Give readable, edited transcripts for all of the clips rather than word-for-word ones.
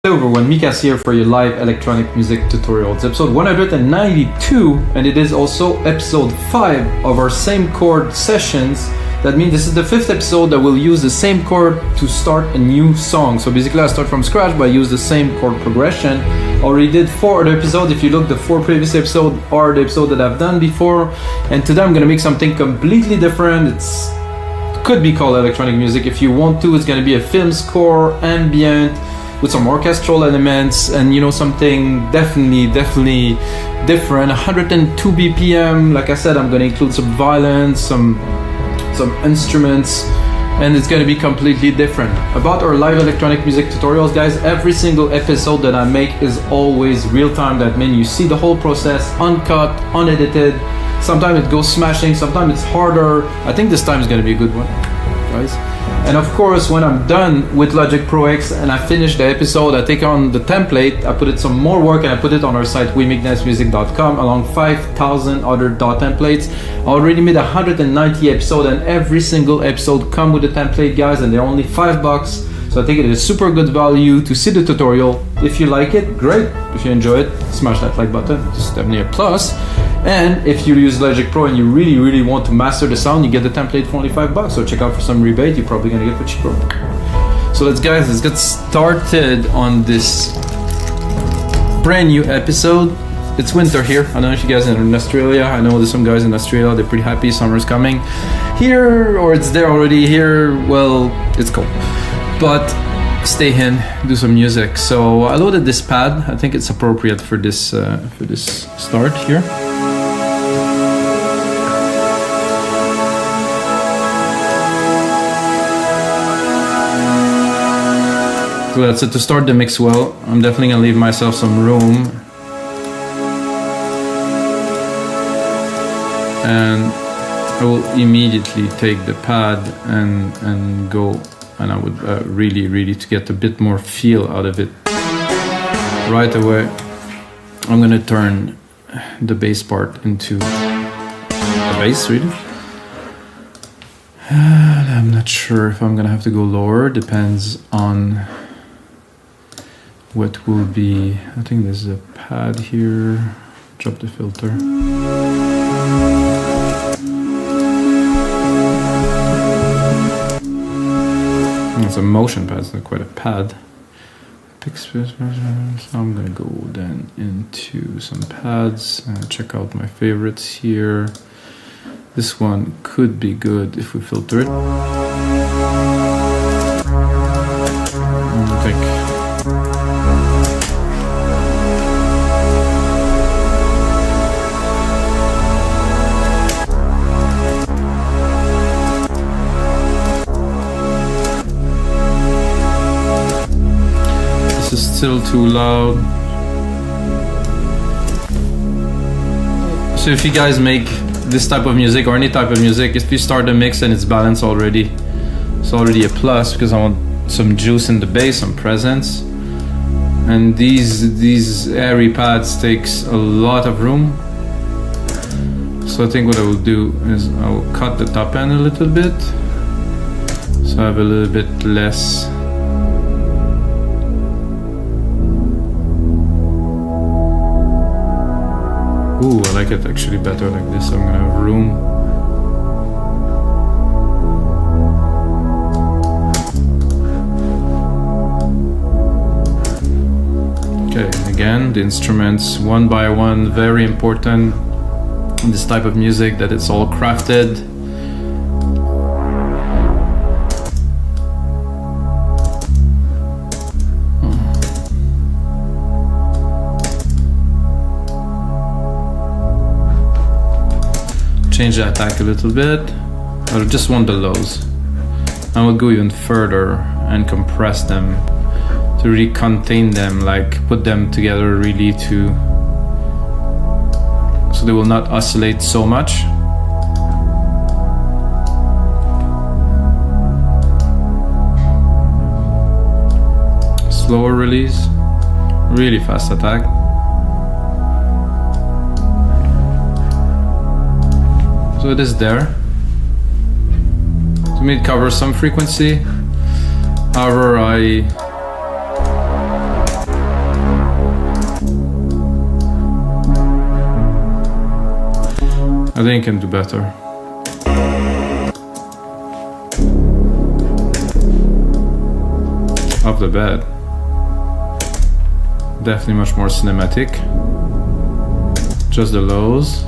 Hello everyone, Mika's here for your live electronic music tutorial. It's episode 192 and it is also episode 5 of our same chord sessions. That means this is the 5th episode that we'll use the same chord to start a new song. So basically I start from scratch but I use the same chord progression. Already did 4 other episodes. If you look, the 4 previous episodes are the episode that I've done before. And today I'm gonna make something completely different. It could be called electronic music if you want to. It's gonna be a film score, ambient, with some orchestral elements and something definitely different. 102 BPM. Like I said, I'm gonna include some violins, some instruments, and it's gonna be completely different. About our live electronic music tutorials, guys, every single episode that I make is always real time. That means you see the whole process, uncut, unedited. Sometimes it goes smashing, sometimes it's harder. I think this time is gonna be a good one, guys. And of course, when I'm done with Logic Pro X and I finish the episode, I take on the template, I put it some more work and I put it on our site wemakedancemusic.com along 5,000 other DAW templates. I already made 190 episodes and every single episode come with a template, guys, and they're only $5. So I think it is super good value to see the tutorial. If you like it, great. If you enjoy it, smash that like button. It's definitely a plus. And if you use Logic Pro and you really want to master the sound, you get the template for only $5. So check out for some rebate. You're probably gonna get for cheaper. So let's get started on this brand new episode. It's winter here. I don't know if you guys are in Australia. I know there's some guys in Australia. They're pretty happy. Summer's coming. Here, or it's there already. Here, well, it's cold. But stay in, do some music. So I loaded this pad. I think it's appropriate for this start here. So that's it. To start the mix well, I'm definitely gonna leave myself some room. And I will immediately take the pad and go. And I would really to get a bit more feel out of it right away. I'm gonna turn the bass part into a bass, really. I'm not sure if I'm gonna have to go lower. Depends on what will be. I think there's a pad here. Drop the filter. It's a motion pad, it's not quite a pad. So I'm gonna go then into some pads and check out my favorites here. This one could be good if we filter it. I think. Still too loud. So if you guys make this type of music or any type of music, if you start a mix and it's balanced already, it's already a plus, because I want some juice in the bass, some presence. And these airy pads takes a lot of room. So I think what I will do is I will cut the top end a little bit, so I have a little bit less. Ooh, I like it actually better like this. I'm gonna have room. Okay, again, the instruments one by one, very important in this type of music, that it's all crafted. Change the attack a little bit. I just want the lows. I will go even further and compress them to really contain them, like put them together really so they will not oscillate so much. Slower release, really fast attack. So it is there. To me it covers some frequency. However, I I think you can do better. Off the bat. Definitely much more cinematic. Just the lows.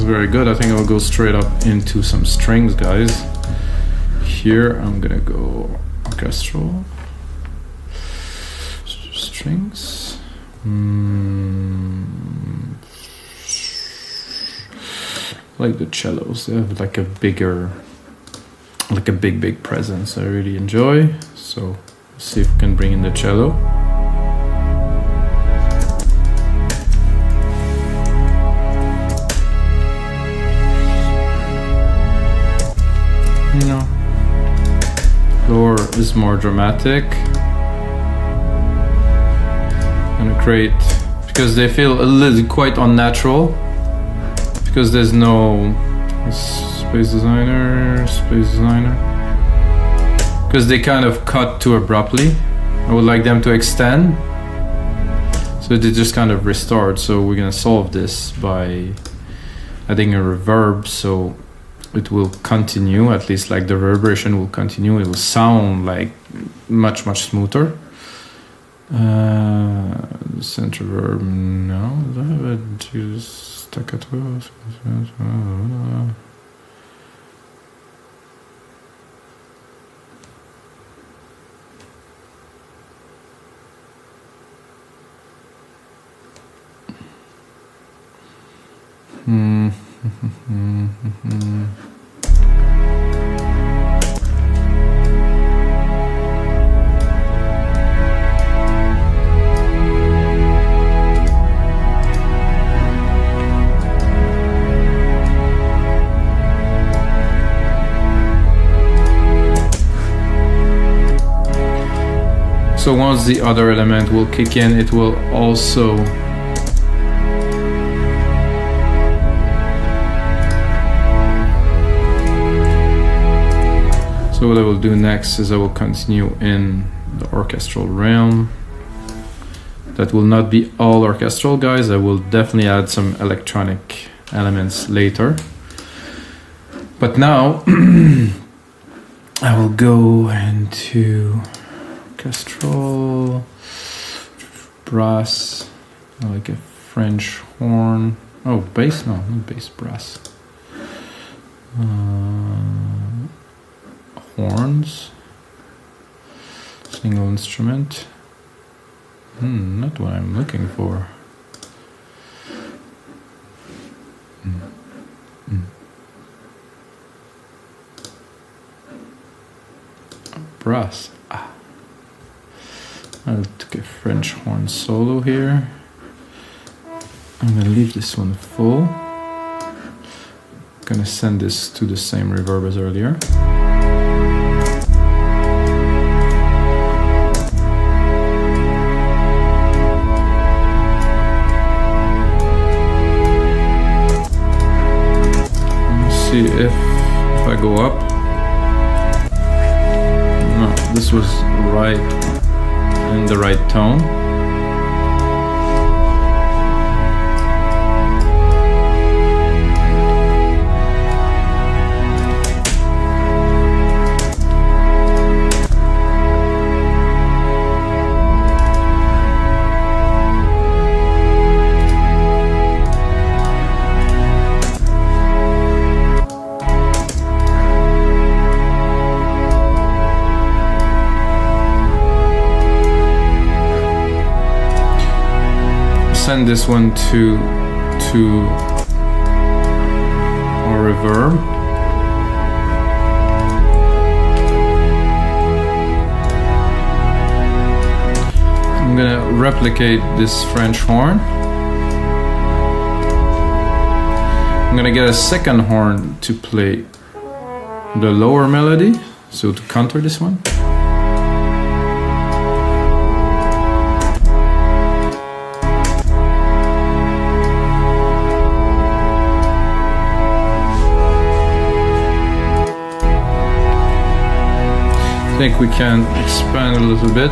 Very good. I think I'll go straight up into some strings, guys. Here I'm gonna go orchestral strings. Like the cellos, they have like a bigger, like a big presence. I really enjoy. So let's see if we can bring in the cello. You know, lower is more dramatic. Gonna create, because they feel a little quite unnatural, because there's no space designer, because they kind of cut too abruptly. I would like them to extend, so they just kind of restored. So we're gonna solve this by adding a reverb, so it will continue, at least like the reverberation will continue. It will sound like much smoother. Center reverb, no, just staccato. So once the other element will kick in, it will also So what I will do next is I will continue in the orchestral realm. That will not be all orchestral, guys. I will definitely add some electronic elements later. But now I will go into orchestral, brass, like a French horn. Oh, bass? No, not bass, brass. Horns, single instrument. Not what I'm looking for. Brass. I'll take a French horn solo here. I'm gonna leave this one full. Gonna send this to the same reverb as earlier. See if I go up. No, this was right in the right tone. Send this one to our reverb. I'm gonna replicate this French horn. I'm gonna get a second horn to play the lower melody, so to counter this one. think we can expand a little bit.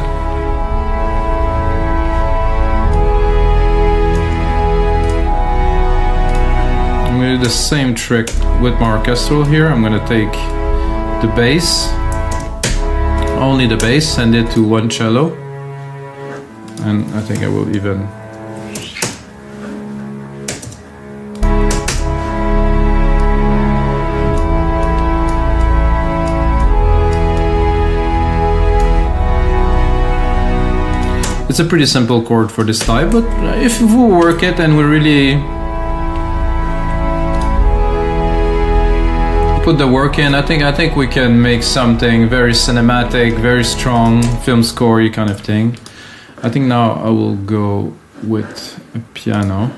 I'm going to do the same trick with my orchestral here. I'm going to take the bass, only the bass, send it to one cello, and I think I will even it's a pretty simple chord for this type, but if we work it and we really put the work in, I think we can make something very cinematic, very strong, film score kind of thing. I think now I will go with a piano.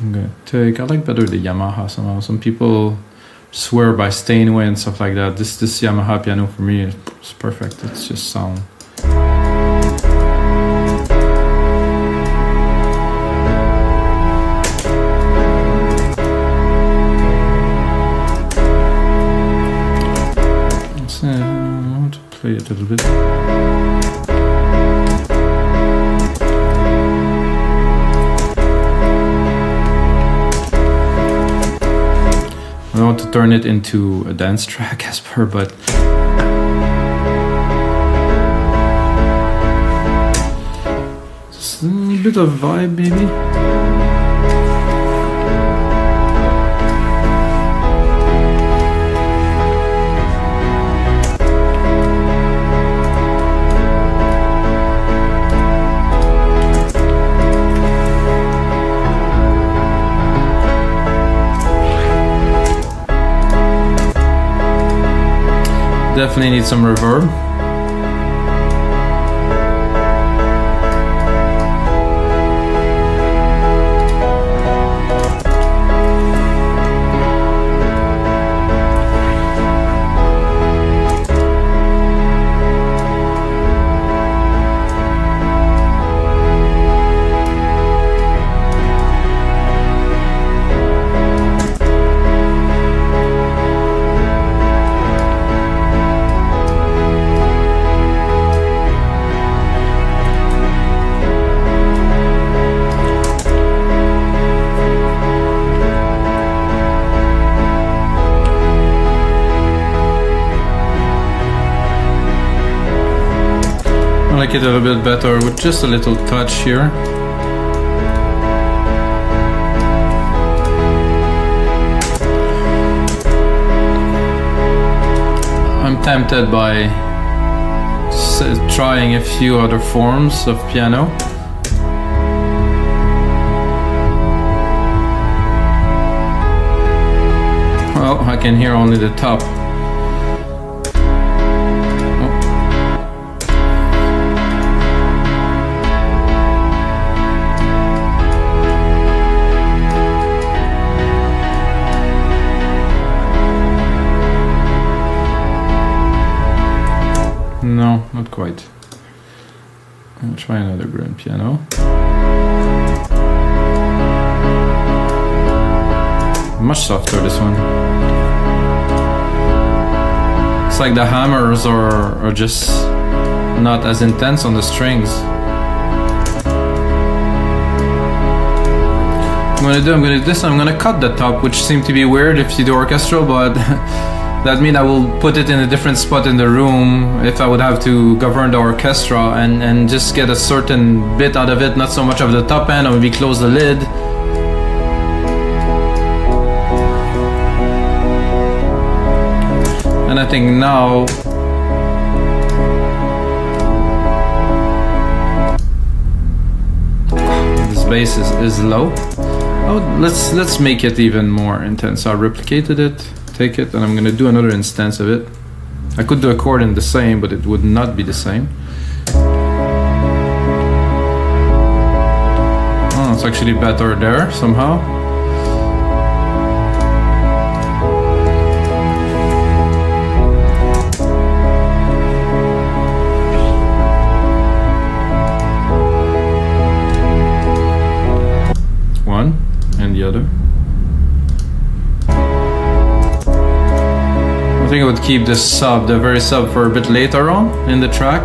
I'm gonna take, I like better the Yamaha somehow. Some people swear by Steinway and stuff like that. This Yamaha piano for me is perfect. It's just sound. I want to play it a little bit. I want to turn it into a dance track as per, but just a bit of vibe maybe. Definitely need some reverb. I like it a little bit better with just a little touch here. I'm tempted by trying a few other forms of piano. Well, I can hear only the top. No, not quite. I'll try another grand piano. Much softer, this one. It's like the hammers are just not as intense on the strings. I'm gonna do this. I'm gonna cut the top, which seemed to be weird if you do orchestral, but that means I will put it in a different spot in the room if I would have to govern the orchestra and just get a certain bit out of it, not so much of the top end, or maybe close the lid. And I think now this bass is low. Oh, let's make it even more intense. I replicated it. Take it, and I'm gonna do another instance of it. I could do a chord in the same, but it would not be the same. Oh, it's actually better there somehow. One and the other. I think would keep the sub, the very sub, for a bit later on in the track.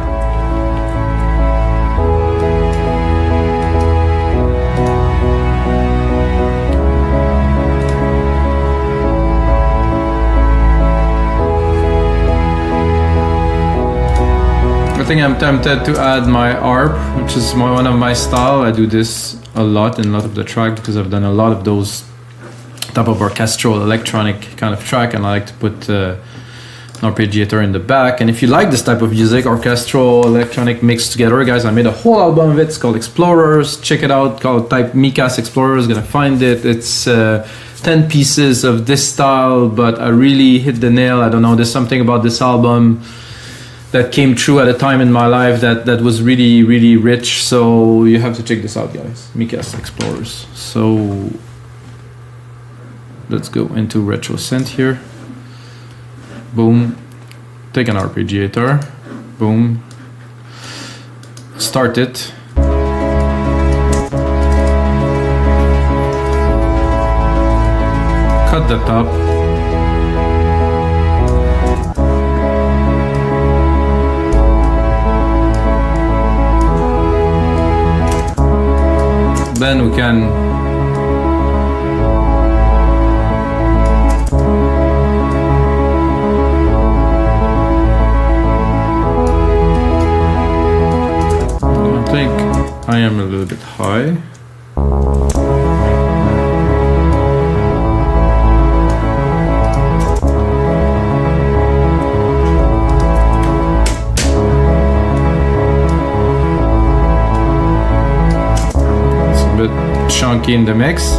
I think I'm tempted to add my ARP, which is one of my style. I do this a lot in a lot of the track because I've done a lot of those type of orchestral electronic kind of track, and I like to put an arpeggiator in the back. And if you like this type of music, orchestral electronic mixed together, guys, I made a whole album of it. It's called Explorers. Check it out. Type Mikas Explorers, gonna find it. It's 10 pieces of this style, but I really hit the nail. I don't know, there's something about this album that came true at a time in my life that was really, really rich. So you have to check this out, guys. Mikas Explorers. So let's go into retro synth here. Boom. Take an arpeggiator. Boom. Start it. Cut the top. Then we can I think I am a little bit high. Chunky in the mix.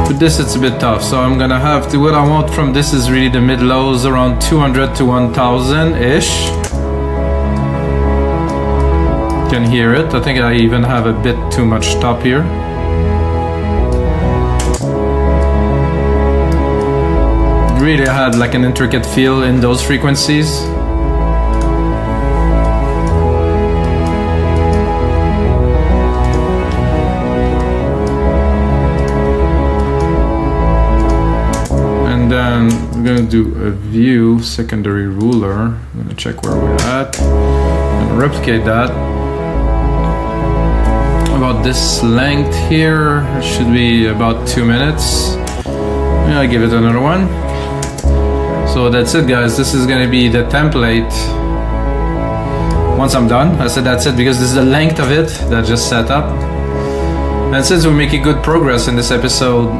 With this it's a bit tough, so I'm gonna have to, what I want from this is really the mid-lows around 200 to 1000-ish. Can hear it. I think I even have a bit too much top here. Really had like an intricate feel in those frequencies. We're going to do a view secondary ruler. I'm going to check where we're at and replicate that. About this length here, it should be about 2 minutes. Yeah, I'll give it another one. So that's it, guys. This is going to be the template. Once I'm done, I said that's it because this is the length of it that just set up. And since we're making good progress in this episode,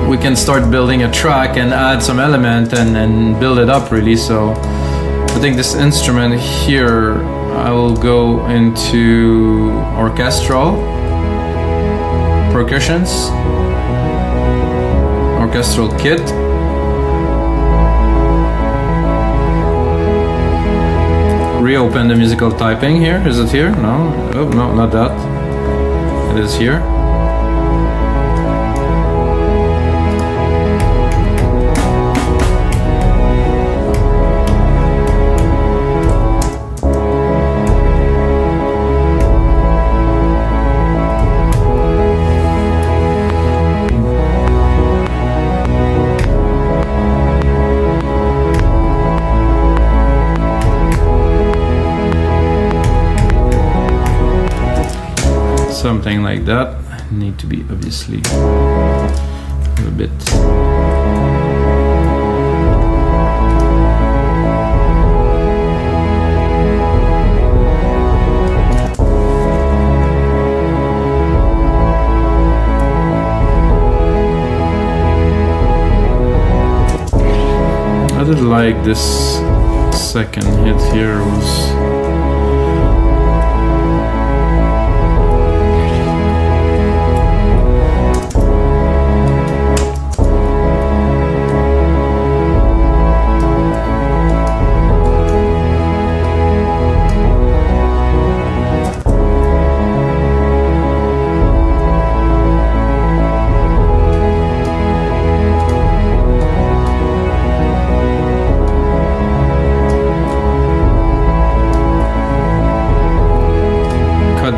we can start building a track and add some element and build it up really. So I think this instrument here, I will go into orchestral, percussions, orchestral kit. Reopen the musical typing here. Is it here? No. Oh, no, not that. It is here. Something like that. Need to be obviously a bit I did like this second hit here was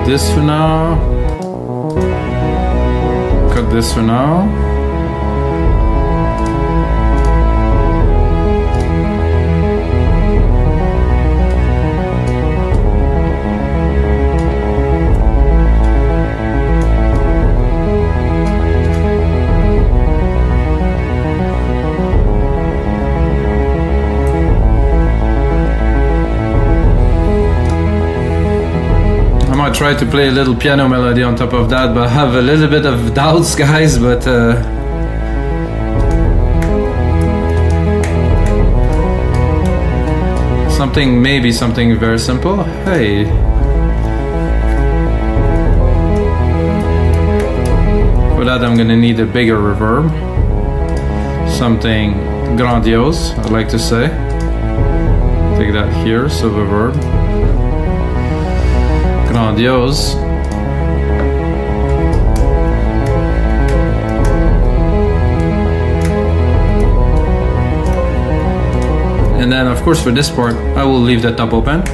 this for now. Cut this for now. Try to play a little piano melody on top of that, but I have a little bit of doubts, guys, but maybe something very simple. Hey, for that I'm gonna need a bigger reverb, something grandiose, I'd like to say. Take that here, so reverb. Grandiose. And then of course for this part I will leave the top open.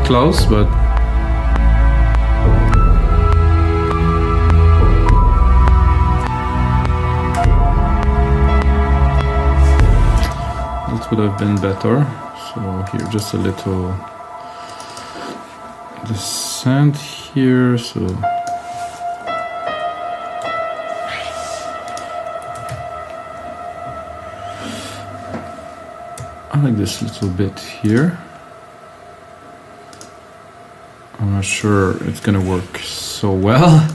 Close, but that would have been better. So here just a little descent here, so I like this little bit here. I'm not sure it's gonna work so well.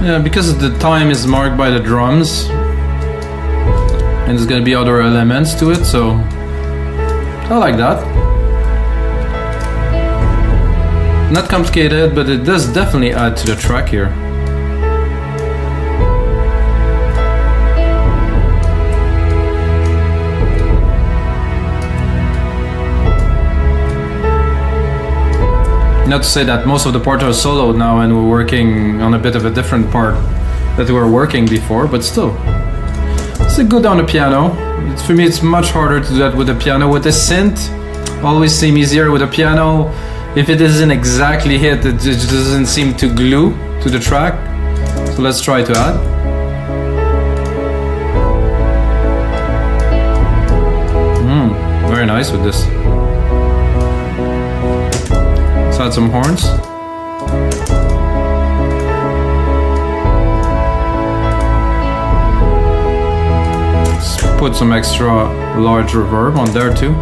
Yeah, because the time is marked by the drums and there's gonna be other elements to it, so I like that. Not complicated, but it does definitely add to the track here. Not to say that most of the parts are soloed now and we're working on a bit of a different part that we were working before, but still. It's good on the piano. For me, it's much harder to do that with the piano. With the synth, always seem easier with the piano. If it isn't exactly hit, it just doesn't seem to glue to the track. So let's try to add. Very nice with this. Let's add some horns. Let's put some extra large reverb on there too.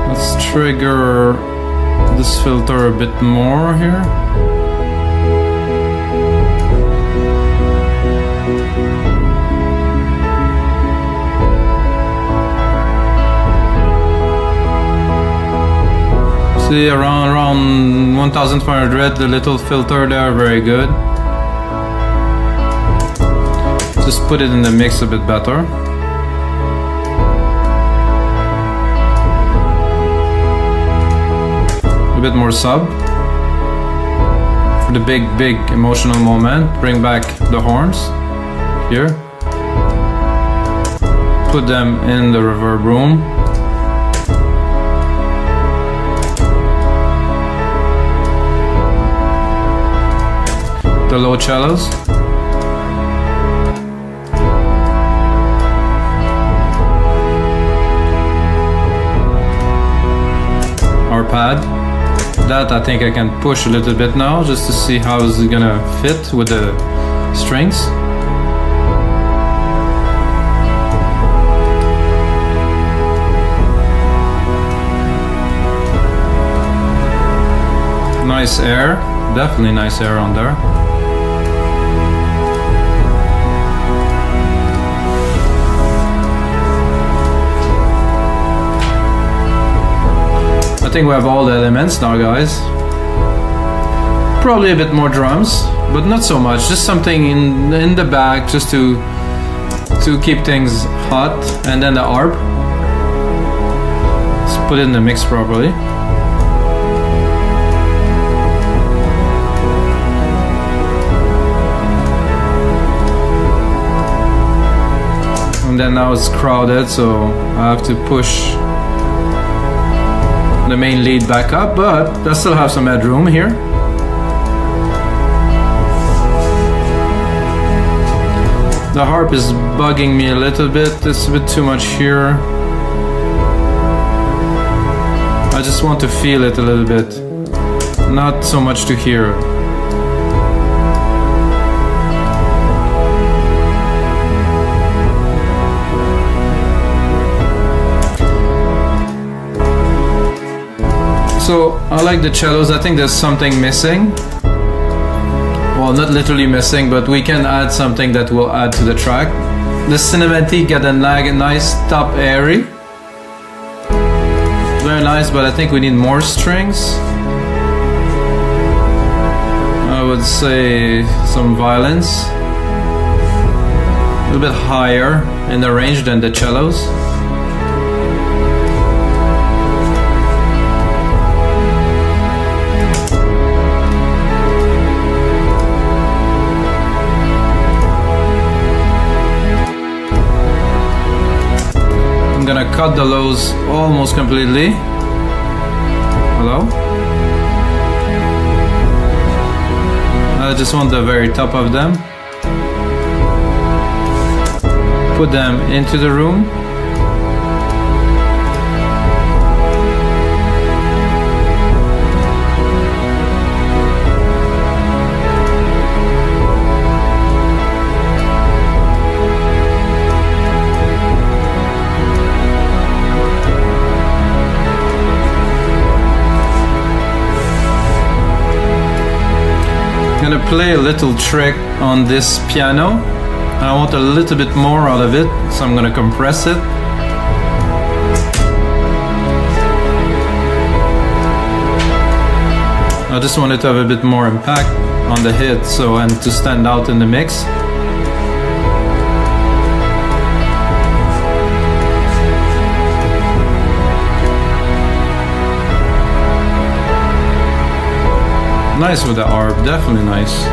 Let's trigger this filter a bit more here. See, around 1500, the little filter there, very good. Just put it in the mix a bit better. A bit more sub. For the big emotional moment, bring back the horns here. Put them in the reverb room. The low cellos. Our pad. That I think I can push a little bit now just to see how is it gonna fit with the strings. Nice air, definitely nice air on there. I think we have all the elements now, guys. Probably a bit more drums, but not so much. Just something in the back, just to keep things hot, and then the arp. Let's put it in the mix properly. And then now it's crowded, so I have to push the main lead back up, but I still have some headroom here. The harp is bugging me a little bit. It's a bit too much here. I just want to feel it a little bit, not so much to hear. So I like the cellos. I think there's something missing. Well, not literally missing, but we can add something that will add to the track. The cinematic got a nice top airy. Very nice, but I think we need more strings. I would say some violins. A little bit higher in the range than the cellos. I'm gonna cut the lows almost completely. Hello? I just want the very top of them. Put them into the room. Gonna play a little trick on this piano. I want a little bit more out of it, so I'm gonna compress it. I just want it to have a bit more impact on the hit, and to stand out in the mix. Nice with the arp, definitely nice.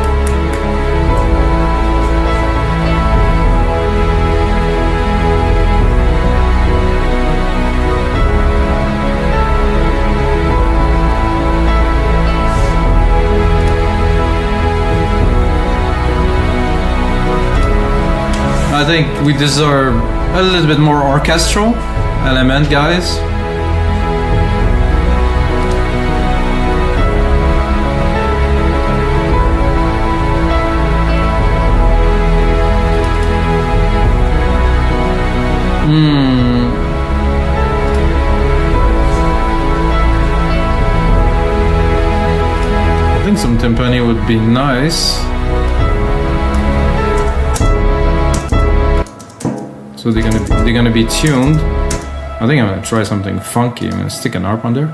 I think we deserve a little bit more orchestral element, guys. I think some timpani would be nice. So they're gonna be tuned. I think I'm gonna try something funky. I'm gonna stick an arp on there.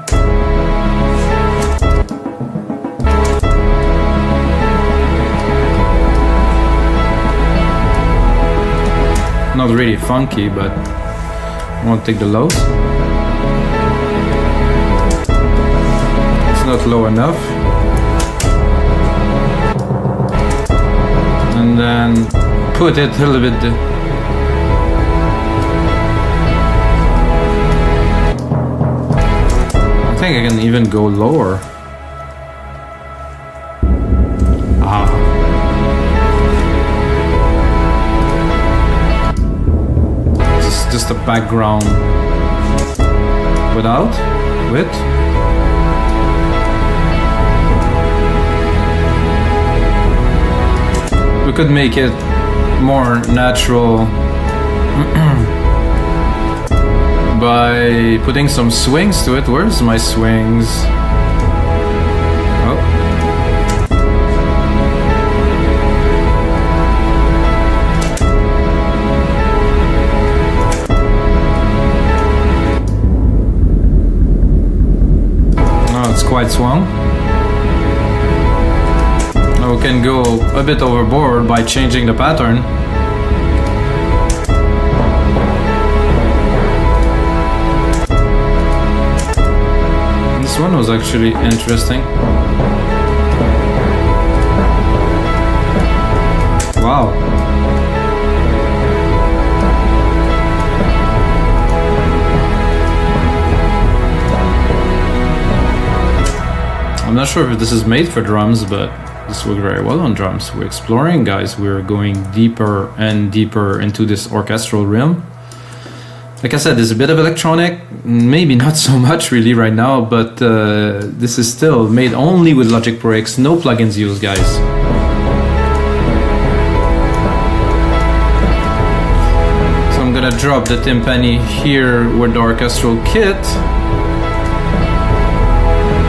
Not really funky, but I want to take the lows. It's not low enough. And then put it a little bit. I think I can even go lower. Just a background without with. We could make it more natural by putting some swings to it. Where's my swings? Oh. It's quite swung. Now we can go a bit overboard by changing the pattern. This one was actually interesting. Wow. I'm not sure if this is made for drums, but this works very well on drums. We're exploring, guys. We're going deeper and deeper into this orchestral realm. Like I said, there's a bit of electronic, maybe not so much really right now, but this is still made only with Logic Pro X, no plugins used, guys. So I'm gonna drop the timpani here with the orchestral kit.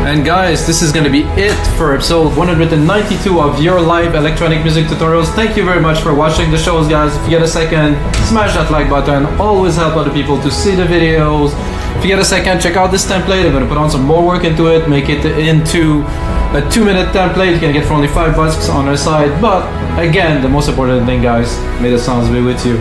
And guys, this is gonna be it for episode 192 of your live electronic music tutorials. Thank you very much for watching the shows, guys. If you get a second, smash that like button. Always help other people to see the videos. If you get a second, check out this template. I'm gonna put on some more work into it, make it into a 2-minute template. You can get for only $5 on our site. But again, the most important thing, guys, may the sounds be with you.